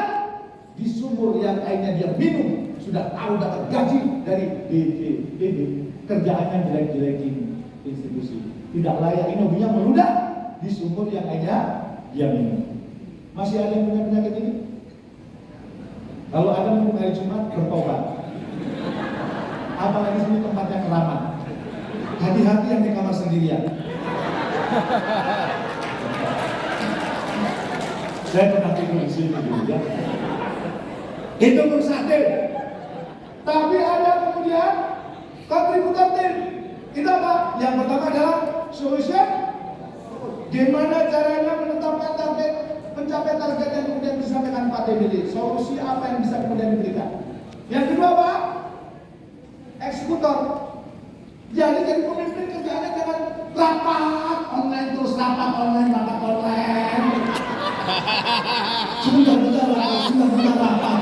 Di sumur yang airnya dia minum, sudah tahu dapat gaji dari DJPB. Kerjaannya jelek-jelekin institusi. Tidak layak, ini hobinya meludah di sumur yang airnya dia minum. Masih ada yang punya penyakit ini? Kalau ada mungkin hari Jumat bertobat. Apalagi sini tempatnya keramat. Hati-hati yang di kamar sendirian. Saya pernah tidur di sini dulu ya. Itu merusak tim. Tapi ada kemudian kontributor tim. Itu apa? Yang pertama adalah solution. Gimana caranya menetapkan target, mencapai target yang kemudian disampaikan Pak DBD. Solusi apa yang bisa kemudian diberikan. Yang kedua apa? Eksekutor. Jadi pemimpin kerjaannya jangan rapat online terus rapat online. Sudah rapat.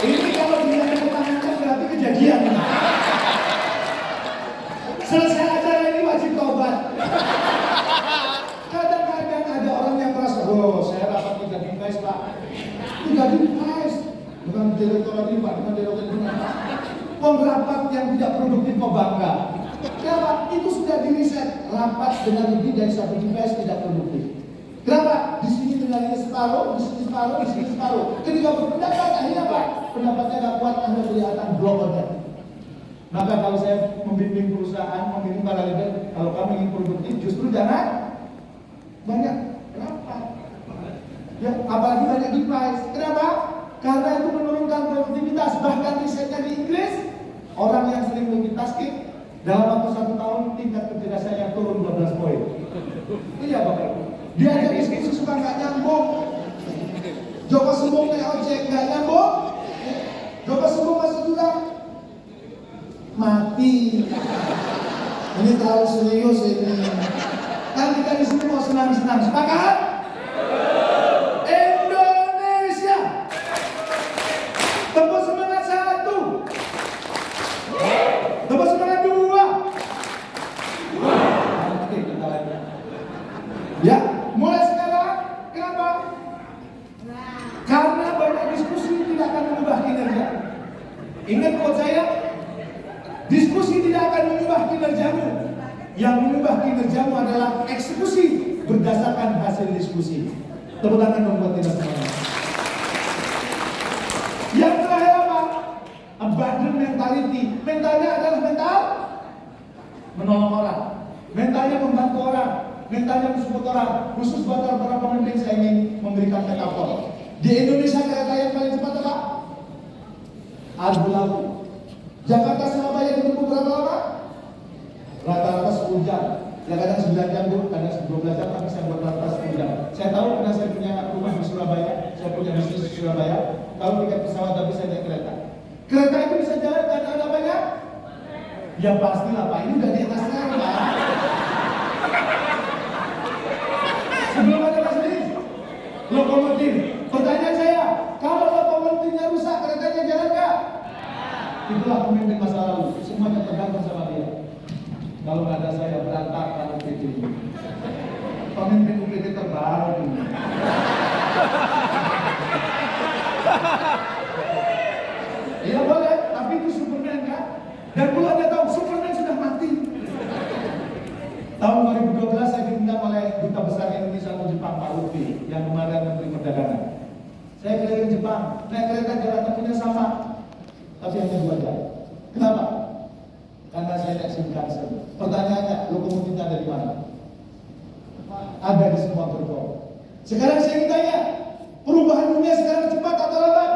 Ini kalau dia pertanyakan berarti kejadian. Selesai acara ini wajib tobat. Kadang-kadang ada orang yang merasa, oh saya rapat 3 device Pak. 3 device. Bukan direktorat ini Pak, bukan direktorat ini Pak. Rapat yang tidak produktif kok bangga. Kenapa? Itu sudah diriset. Rapat dengan lebih dari 1 device tidak produktif. Kenapa? Di sini dengarnya separuh, di sini separuh, di sini separuh. Ketika berpendapat, akhirnya Pak, pendapatnya nggak kuat, Anda kelihatan blokernya. Maka kalau saya membimbing perusahaan, membimbing para leader, kalau kami ingin produktif, justru jangan banyak rapat. Ya, apalagi banyak device. Kenapa? Karena itu menurunkan produktivitas. Bahkan risetnya di Inggris, orang yang sering multitasking dalam waktu 1 tahun tingkat kecerdasannya turun 12 poin. Iya Bapak Ibu. Dia ada diskusi suka nggak nyambung. Coba sembung naik ojek nggak nyambung. Coba sembung masuk juga mati. Ini terlalu serius ini. Kan kita di sini mau senang-senang. Sepakat? Indonesia. Tepuk semangat 1. Tepuk semangat 2. Oke, kita lagi. Ya, mulai sekarang. Kenapa? Karena banyak diskusi tidak akan mengubah kinerja. Ingat quote saya, diskusi tidak akan mengubah kinerjamu. Yang mengubah kinerjamu adalah eksekusi berdasarkan hasil diskusi. Tepuk tangan membuat kita semangat. Yang terakhir apa? Abandon mentality. Mentalnya adalah mental menolong orang. Mentalnya membantu orang. mintanya support orang, khusus buat para pemimpin saya ingin memberikan metafor. Di Indonesia kereta yang paling cepat apa? Argo-Lawu. Jakarta Surabaya ditempuh berapa lama? Rata-rata 10 jam. Ya kadang 9 jam bu, kadang 12 jam, tapi saya buat rata-rata 10 jam. Saya tahu karena saya punya rumah di Surabaya, saya punya bisnis di Surabaya. Tahu tiket pesawat tapi saya naik kereta. Kereta itu bisa jalan karena ada banyak? Ya pastilah Pak, ini udah di atas rel Pak. Sebelum ada mesin, lokomotif. Pertanyaan saya, kalau lokomotifnya rusak, keretanya jalan nggak? Itulah pemimpin masa lalu, semuanya tergantung sama dia. Kalau nggak ada saya berantakan UPT ini. Pemimpin UPT terbaru ini. Iya boleh, tapi itu Superman kan? Dan kalau Anda tahu Superman sudah mati. Tahun 2012 saya diundang oleh Duta Besar Indonesia di Jepang, Pak Lutfi, yang kemarin Menteri Perdagangan. Saya keliling Jepang, naik kereta jalan tempuhnya sama, tapi hanya 2 jam. Kenapa? Karena saya naik Shinkansen. Pertanyaannya, lokomotifnya ada di mana? Ada di semua gerbong. Sekarang saya ingin tanya, perubahan dunia sekarang cepat atau lambat?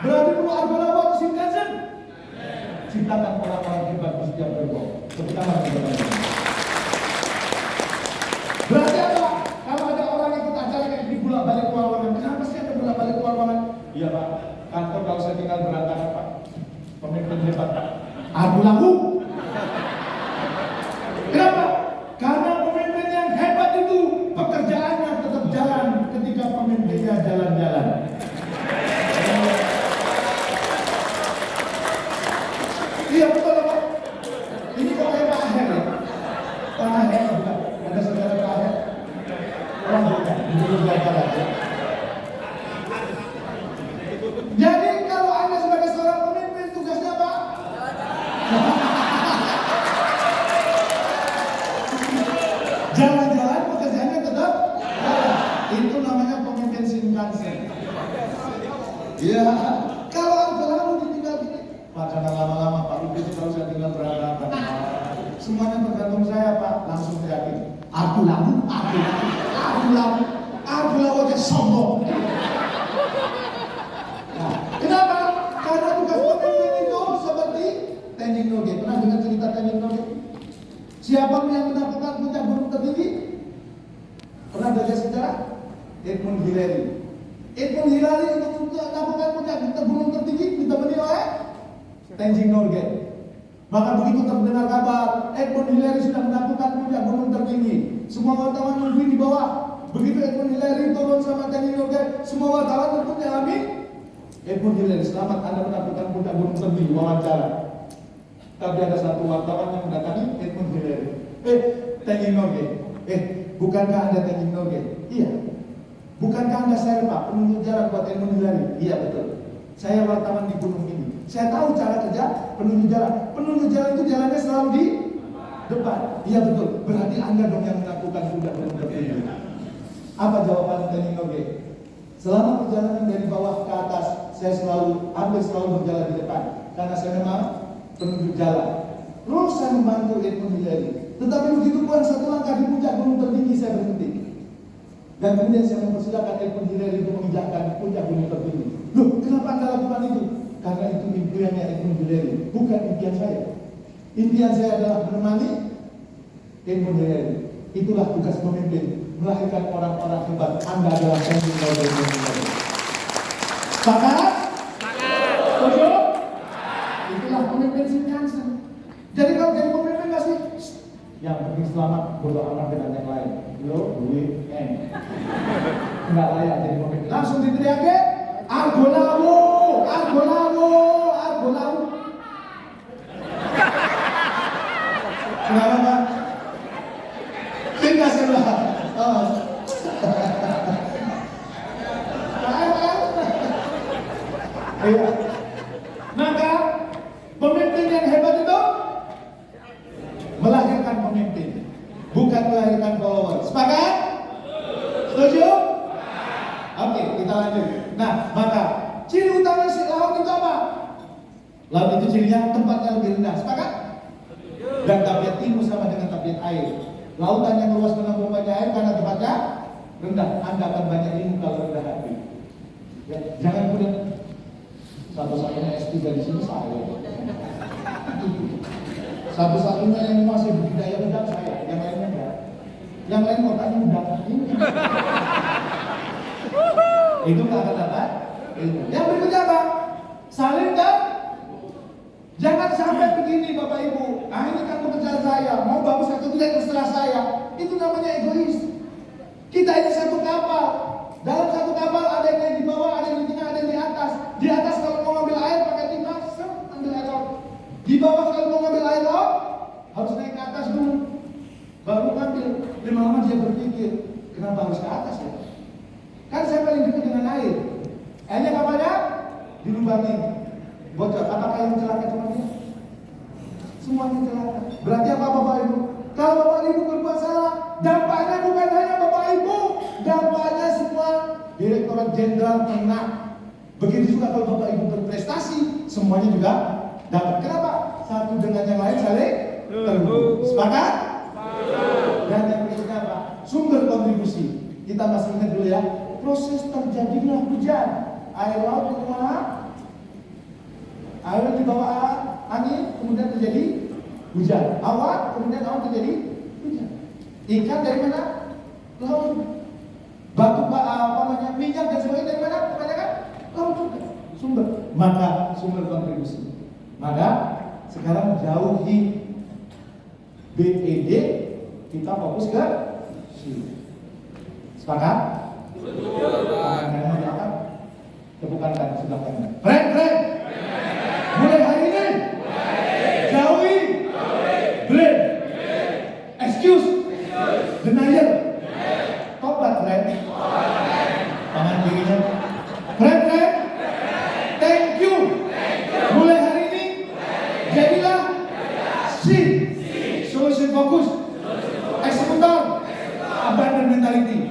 Berarti perlu Argo-Lawu atau Shinkansen? Ciptakan orang-orang hebat di setiap gerbong. Tepuk tangan kepada. Berarti apa? Kalau ada orang ikut acara kayak di bolak balik keuangan, kenapa sih ada bolak balik keuangan? Iya Pak, kantor kalau saya tinggal berantakan Pak. Pemimpin hebat Pak. Argo-Lawu. Kenapa? Karena pemimpin yang hebat itu pekerjaannya tetap jalan ketika pemimpinnya jalan-jalan. Iya betul Pak. Ini kok kayak Pak Aher ya? Pak Aher bukan? Ada saudara Pak Aher? Orang bukan, itu jalan-jalan ya. Jadi kalau Anda sebagai seorang pemimpin tugasnya apa? Jalan-jalan pekerjaannya tetap jalan. Itu namanya pemimpin Shinkansen. Iya. Kalau Argo-Lawu ditinggal gini, Pak jangan lama-lama Pak, itu kalau saya tinggal berantakan. Semuanya tergantung saya Pak, langsung yakin. Argo-Lawu, Argo-Lawu, Argo-Lawu, Argo-Lawu aja sombong. Nah, kenapa? Karena tugas pemimpin itu seperti Tenjing Norgay. Pernah dengar cerita Tenjing Norgay? Siapa yang menaklukkan puncak gunung tertinggi? Pernah belajar sejarah? Edmund Hillary. Edmund Hillary untuk menaklukkan puncak gunung tertinggi ditemani oleh Tenjing Norgay. Maka begitu terdengar kabar Edmund Hillary sudah menaklukkan puncak gunung tertinggi, semua wartawan nungguin di bawah. Begitu Edmund Hillary turun sama Tenjing Norgay, semua wartawan tentu nyalami Edmund Hillary, selamat Anda menaklukkan puncak gunung tertinggi, wawancara. Tapi ada satu wartawan yang mendatangi Edmund Hillary. Tenjing Norgay. Bukankah Anda Tenjing Norgay? Iya. Bukankah Anda Sherpa, penunjuk jalan buat Edmund Hillary? Iya betul. Saya wartawan di gunung ini. Saya tahu cara kerja penunjuk jalan. Penunjuk jalan itu jalannya selalu di depan. Iya betul. Berarti Anda dong yang melakukan puncak gunung tertinggi. Apa jawaban Tenjing Norgay? Selama perjalanan dari bawah ke atas, saya hampir selalu berjalan di depan. Karena saya memang penunjuk jalan. Terus saya membantu Edmund Hillary. Tetapi begitu pun satu langkah di puncak gunung tertinggi saya berhenti. Dan kemudian saya mempersilahkan Edmund Hillary untuk menginjakkan puncak gunung tertinggi. Loh, kenapa Anda lakukan itu? Karena itu impiannya Edmund Hillary, bukan impian saya. Impian saya adalah menemani Edmund Hillary. Itulah tugas pemimpin, melahirkan orang-orang hebat. Anda adalah Tenjing Norgay. Sepakat? Setuju? Itulah pemimpin Shinkansen. Jadi kalau jadi pemimpin masih yang penting selamat, bodo amat dengan yang lain. Lo, duit, nggak layak jadi pemimpin. Langsung diteriakin, Argo-Lawu, Argo-Lawu, Argo-Lawu. Kenapa Pak? Tinggal sebelah. Iya. Maka pemimpin yang hebat itu melahirkan pemimpin, bukan melahirkan follower. Sepakat? Setuju? Oke, kita lanjut. Nah, maka ciri utama laut itu apa? Laut itu cirinya tempatnya lebih rendah. Sepakat? Dan tabiat timur sama dengan tabiat air. Lautan yang luas menampung banyak air karena tempatnya rendah. Anda akan banyak ilmu kalau rendah hati. Ya, jangan kemudian satu-satunya S3 di sini saya. Satu-satunya yang masih budidaya udang saya, yang lainnya enggak. Yang lain kotanya udang. Itu nggak akan dapat ilmu. Yang berikutnya apa? Saling dan jangan sampai begini Bapak Ibu. Ini kan pekerjaan saya, mau bagus atau tidak terserah saya. Itu namanya egois. Kita ini satu kapal. Dalam satu kapal ada yang di bawah, ada yang di tengah, ada yang di atas. Di atas kalau mau ngambil air pakai timah, ambil air laut. Di bawah kalau mau ngambil air laut harus naik ke atas dulu, baru ngambil. Lama-lama dia berpikir, kenapa harus ke atas ya? Kan saya paling dekat dengan air. Airnya kapalnya dilubangi. Bocor. Apakah yang celaka cuma dia? Semuanya celaka. Berarti apa Bapak Ibu? Kalau Bapak Ibu berbuat salah, dampaknya bukan hanya Bapak Ibu, dampaknya semua Direktorat Jenderal kena. Begitu juga kalau Bapak Ibu berprestasi, semuanya juga dapat. Kenapa? Satu dengan yang lain saling terhubung. Sepakat? Dan yang berikutnya apa? Sumber kontribusi. Kita masih ingat dulu ya. Proses terjadinya hujan. Air laut di mana? Air di bawah angin, kemudian terjadi hujan. Awan, kemudian awan terjadi hujan. Ikan dari mana? Laut. Batu minyak dan sebagainya dari mana? Kebanyakan laut juga. Sumber. Maka sumber kontribusi. Maka sekarang jauhi BED, kita fokus ke C. Sepakat? Tangan di atas, tepukan kaki sebelah kanan. Keren. Mulai hari ini, jauhi, blame, excuse, denial, tobat, keren. Tangan kirinya, keren. Thank you. Mulai hari ini, jadilah C, solution fokus, eksekutor, abandon mentality.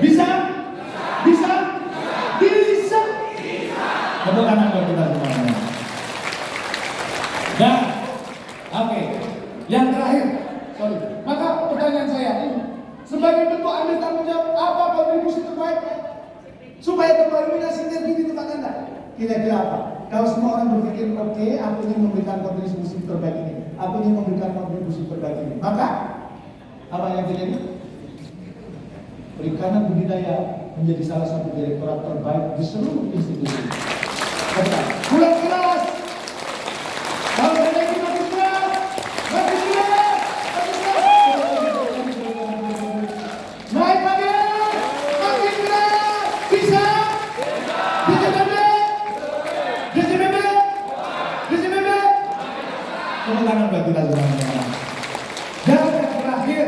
Bisa? Tepuk tangan buat kita semuanya. Dan, oke. Yang terakhir, maka pertanyaan saya ini, sebagai bentuk ambil tanggung jawab, apa kontribusi terbaiknya? Supaya terbangunnya sinergi di tempat Anda. Kira-kira apa? Kalau semua orang berpikir, oke, aku ingin memberikan kontribusi terbaik ini, aku ingin memberikan kontribusi terbaik ini, maka apa yang terjadi? Perikanan budidaya menjadi salah satu direktorat terbaik di seluruh institusi. Bulan keras. Kalau ada yang bagus keras. Naik lagi, makin keras. Bisa. DJBB. Tepuk tangan buat kita semuanya. Dan yang terakhir,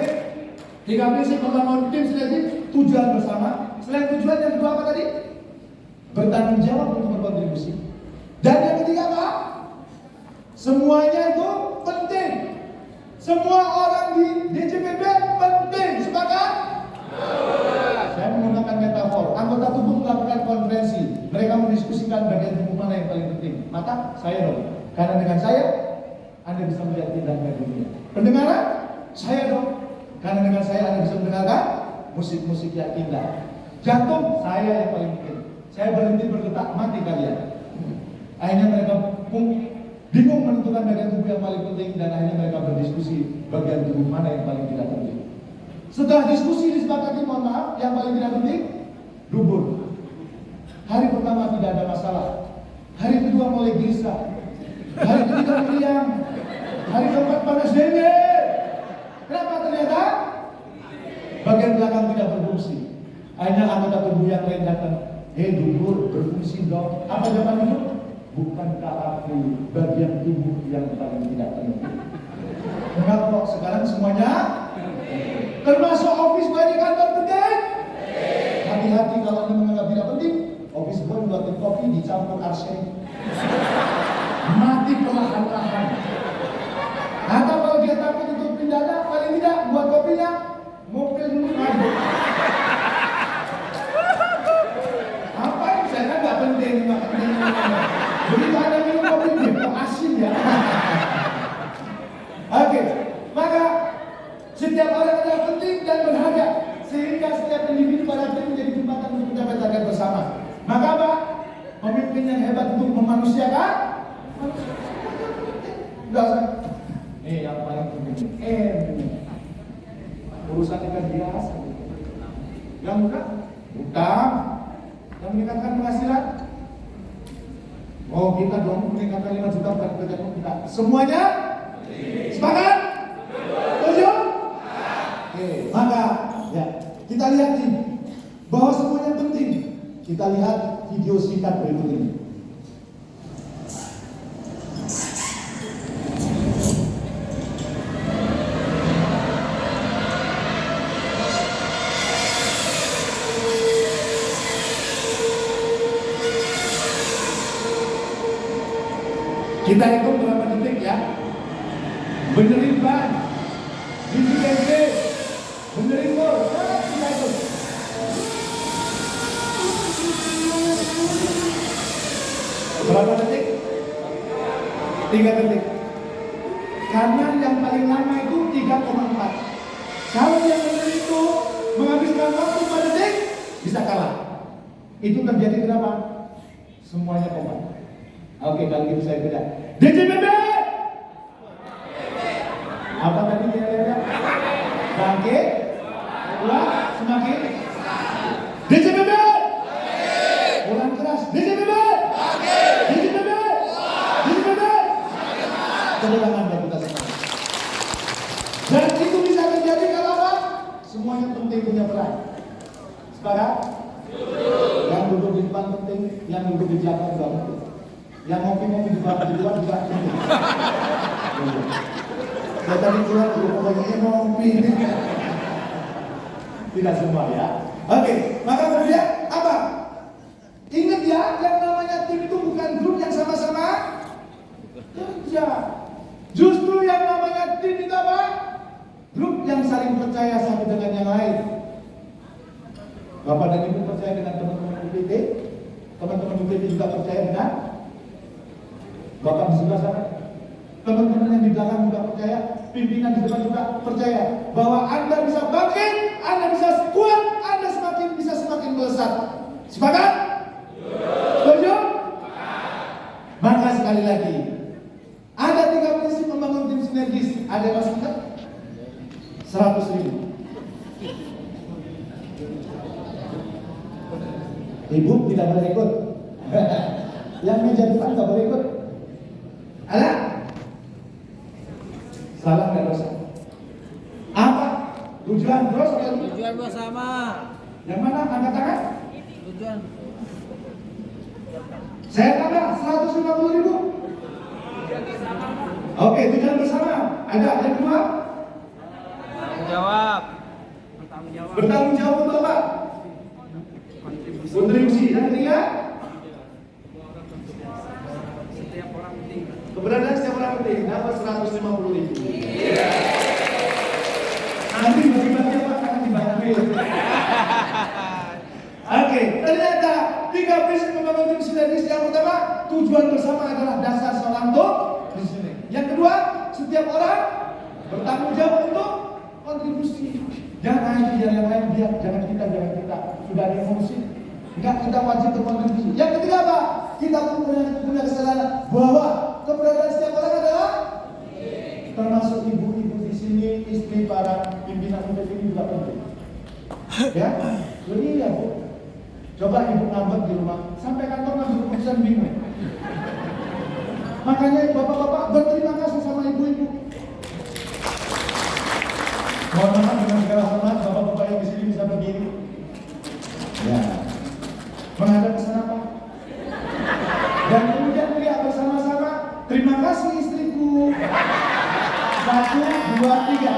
3 prinsip membangun tim sinergi, tujuan bersama. Selain tujuan yang kedua apa tadi? Bertanggung jawab untuk berkontribusi. Dan yang ketiga apa? Semuanya itu penting. Semua orang di DJPB penting. Sepakat? Saya menggunakan metafor. Anggota tubuh melakukan konferensi. Mereka mendiskusikan bagian tubuh mana yang paling penting. Maka saya dong. Karena dengan saya, Anda bisa melihat indahnya dunia. Pendengaran? Saya dong. Karena dengan saya Anda bisa mendengarkan musik-musik yang indah. Jantung? Saya yang paling penting. Saya berhenti berdetak, mati kalian. Akhirnya mereka bingung menentukan bagian tubuh yang paling penting. Dan akhirnya mereka berdiskusi bagian tubuh mana yang paling tidak penting. Setelah diskusi disepakati, mohon maaf, yang paling tidak penting dubur. Hari pertama tidak ada masalah. Hari kedua mulai gelisah. Hari ketiga meriang. Hari keempat panas dingin. Kenapa? Ternyata bagian belakang tidak berfungsi. Akhirnya anggota tubuh yang lain datang. Dubur berfungsi dong. Apa jawaban itu? Bukankah aku bagian tubuh yang paling tidak penting? Enggak kok, sekarang semuanya termasuk office boy di kantor penting. Hati-hati kalau Anda menganggap tidak penting. Office boy buatin kopi dicampur arsenik, mati perlahan-lahan. Atau kalau dia takut untuk pindah, paling tidak buat kopinya mobil dulu maju. Penting. Begitu Anda minum kopi dia kok asin ya. Oke, maka setiap orang yang hebat untuk memanusiakan? Enggak usah. Yang paling penting urusan ikan biasa. Yang bukan? Bukan. Yang meningkatkan penghasilan? Oh, kita dong meningkatkan 5 juta bukan pekerjaan kita. Semuanya? Sepakat? Setuju? Oke, maka ya kita lihat nih bahwa semuanya penting. Kita lihat video singkat berikut ini. Kita hitung berapa detik ya? Benerin ban, isi bensin, benerin bor, kita hitung. Berapa detik? 3 detik. Karena yang paling lama itu 3,4. Kalau yang bener itu menghabiskan waktu 4 detik, bisa kalah. Itu terjadi kenapa? Semuanya kompak. Oke, kalau gitu saya beda. DJBB! Apa tadi dia? Bangkit, kuat, semakin. DJBB! Ulang keras. DJBB! DJBB! DJBB! Keberangan bagi kita semua. Dan itu bisa terjadi kalau apa? Semuanya penting punya peran. Sekarang, yang duduk di depan penting, yang duduk di belakang juga penting. Yang ngopi-ngopi di luar juga penting. Saya tadi keluar dulu, pokoknya ngopi. Tidak semua ya. Oke, maka kemudian apa? Ingat ya, yang namanya tim itu bukan grup yang sama-sama kerja. Justru yang namanya tim itu apa? Grup yang saling percaya satu dengan yang lain. Bapak dan Ibu percaya dengan teman-teman UPT, teman-teman UPT juga percaya dengan Bapak di sebelah sana, teman-teman yang di belakang juga percaya, pimpinan di depan juga percaya bahwa Anda bisa bangkit, Anda bisa kuat, Anda bisa semakin melesat. Sepakat? Setuju? Maka sekali lagi, ada 3 prinsip membangun tim sinergis. Ada yang masih ingat? 100.000. Ibu tidak boleh ikut. Yang meja depan tidak boleh ikut. Ada? Salah nggak dosa? Apa? Tujuan dosa? Tujuan bersama. Yang mana? Angkat tangan? Tujuan. Saya tambah 150.000. Oke, tujuan bersama. Ada yang kedua? Jawab. Bertanggung jawab untuk apa? Kontribusi. Yang ketiga? Keberadaan setiap orang penting. Dapat 150.000. Nanti bagi-bagi apa akan dibagi. Oke, ternyata 3 prinsip membangun tim sinergis. Yang pertama, tujuan bersama adalah dasar seorang tim sinergis. Yang kedua, setiap orang bertanggung jawab untuk kontribusi. Jangan biar yang lain biar, jangan kita. Sudah ada emosi. Enggak, kita wajib berkontribusi. Yang ketiga apa? Kita punya kesadaran bahwa keberadaan setiap orang adalah termasuk ibu-ibu di sini, istri para pimpinan UPT ini juga penting. Ya, iya Bu. Coba ibu ngambek di rumah, sampai kantor ngambil keputusan bingung. Makanya bapak-bapak berterima kasih sama ibu-ibu. Mohon maaf dengan segala hormat, bapak-bapak yang di sini bisa berdiri. Ya, menghadap ke sana Pak. Dan kemudian lihat bersama-sama. Terima kasih istriku. 1, 2, 3.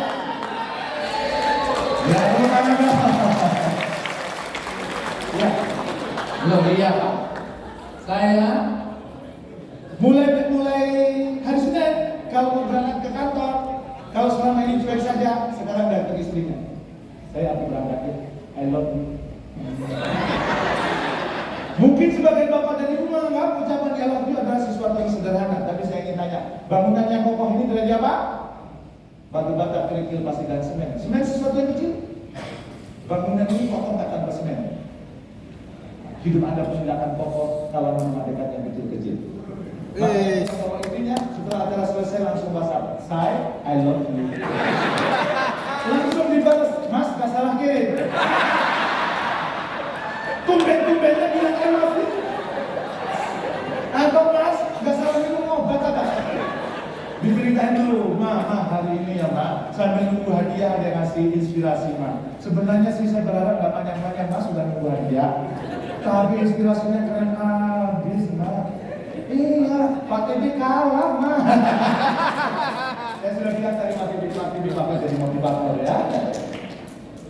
Ya, tepuk tangan Bapak. Ya, belum iya Pak. Saya mulai hari Senin kalau mau berangkat ke kantor, kalau selama ini cuek saja, sekarang datang istrinya. Saya akan berangkat ya. I love you. Mungkin sebagai bapak dan ibu menganggap ucapan I love you adalah sesuatu yang sederhana, tapi saya ingin tanya, bangunan yang kokoh ini dari apa? Batu bata, kerikil, pasir dan semen. Semen sesuatu yang kecil. Bangunan ini kokoh tak tanpa semen. hidup Anda pun tidak akan kokoh kalau memang dekat yang kecil-kecil. Kalau intinya setelah acara selesai langsung WhatsApp, "Say, I love you." Langsung dibalas, "Mas, gak salah kirim." Tumben-tumbennya bilang I love you. Atau Mas, gak salah minum obat apa? Diceritain dulu, Ma, hari ini ya Ma, sambil nunggu hadiah ada ngasih inspirasi Ma. Sebenarnya sih saya berharap gak panjang-panjang Mas sudah nunggu hadiah. Tapi inspirasinya keren habis Ma. Iya, Pak TB kalah Ma. Saya sudah bilang tadi Pak TB pakai jadi motivator ya.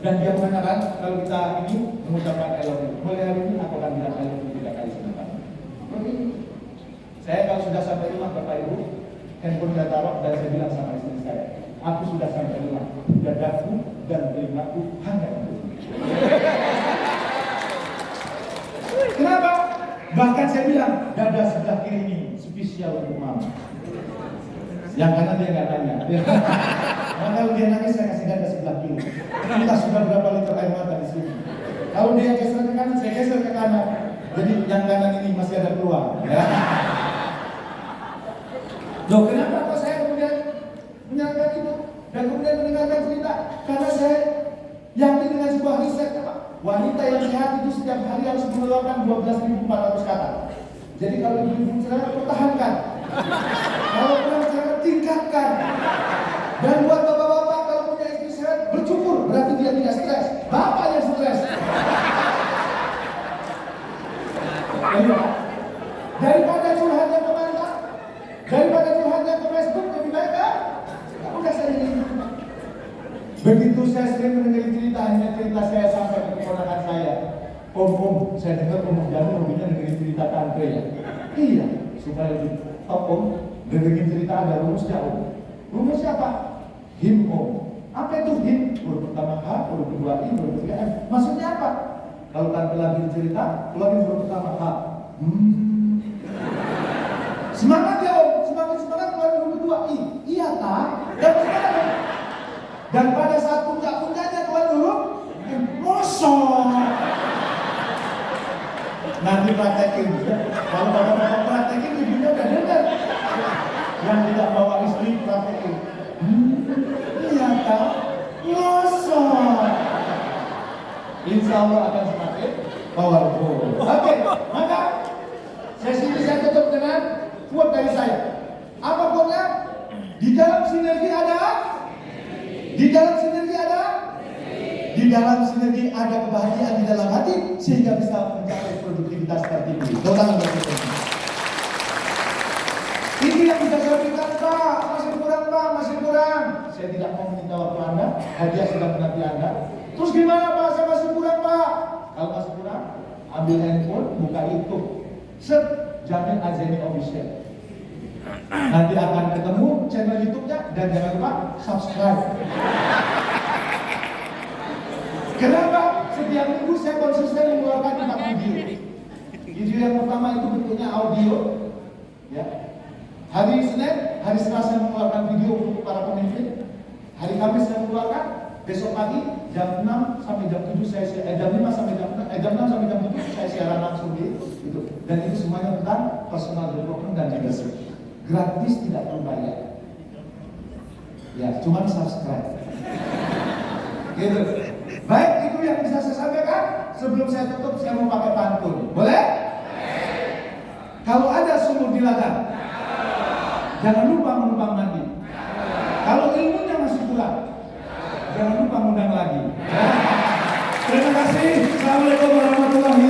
Dan dia mengatakan kalau kita ini mengucapkan I love you, mulai hari ini aku akan bilang I love you 3 kali sebentar. Saya kalau sudah sampai rumah Bapak Ibu, handphone sudah taruh dan saya bilang sama istri saya, aku sudah sampai rumah, dadaku dan telingaku hanya untukmu. Kenapa? Bahkan saya bilang, dada sebelah kiri ini spesial untuk Mama. Yang kanan dia nggak tanya. Nah, kalau dia nangis saya kasih dada sebelah kiri. Kita sudah berapa liter air mata di sini. Kalau dia geser ke kanan, saya geser ke kanan. Jadi yang kanan ini masih ada peluang. Ya. Loh, kenapa kok saya kemudian menyangka itu dan kemudian mendengarkan cerita? Karena saya yakin dengan sebuah riset, Pak. Wanita yang sehat itu setiap hari harus mengeluarkan 12.400 kata. Jadi kalau ibu-ibu cerah, pertahankan. Kalau kurang cerah, tingkatkan. Dan buat bapak-bapak kalau punya istri sehat, bersyukur, berarti dia tidak stres. Bapak yang stres. Ayo, daripada curhatnya ke mana? Daripada curhatnya ke Facebook, lebih baik kan? Udah saya ini. Begitu saya sering mendengar cerita saya sampai ke keponakan saya. Om, saya dengar Om Jani hobinya dengerin cerita tante ya. Iya, supaya lebih top Om, dengerin cerita ada rumusnya Om. Rumusnya apa? Him Om. Apa itu him? Huruf pertama H, huruf kedua I, huruf ketiga M. Maksudnya apa? Kalau tante lagi cerita, keluarin huruf pertama H. Semangat ya Om, semangat keluarin huruf kedua I. Iya tak? Dan semangat Om. Dan pada saat puncak-puncaknya keluarin huruf mosok. Nanti praktekin. Kalau bapak-bapak praktekin, ibunya udah dengar. Yang tidak bawa istri praktekin. Iya tak? Mosok. Insya Allah akan semakin powerful. Oke, maka sesi ini saya tutup dengan quote dari saya. Apa quote-nya? Di dalam sinergi ada? Di dalam sinergi ada? Di dalam sinergi ada kebahagiaan di dalam hati sehingga bisa mencapai produktivitas tertinggi. Total berikutnya. Ini yang bisa saya berikan Pak, masih kurang Pak, masih kurang. Saya tidak mau meminta waktu Anda, hadiah sudah menanti Anda. Terus gimana Pak, saya masih kurang Pak? Kalau masih kurang, ambil handphone, buka YouTube. Set, Jamil Azeni Official. Nanti akan ketemu channel YouTube-nya dan jangan lupa subscribe. Kenapa? Setiap minggu saya konsisten mengeluarkan 4 video. Video yang pertama itu bentuknya audio, ya. Hari Senin, hari Selasa saya mengeluarkan video untuk para pemimpin. Hari Kamis saya mengeluarkan, besok pagi jam 6 sampai jam 7 jam 5 sampai jam 6 sampai jam 7 saya siaran langsung di itu. Dan itu semuanya tentang personal development dan leadership. Gratis, tidak perlu bayar. Ya, cuma subscribe. Gitu. Baik, itu yang bisa saya sampaikan. Sebelum saya tutup, saya mau pakai pantun. Boleh? Kalau ada sumur di ladang, jangan lupa menumpang mandi. Kalau ilmunya masih kurang, jangan lupa ngundang lagi. Terima kasih. Assalamualaikum warahmatullahi wabarakatuh.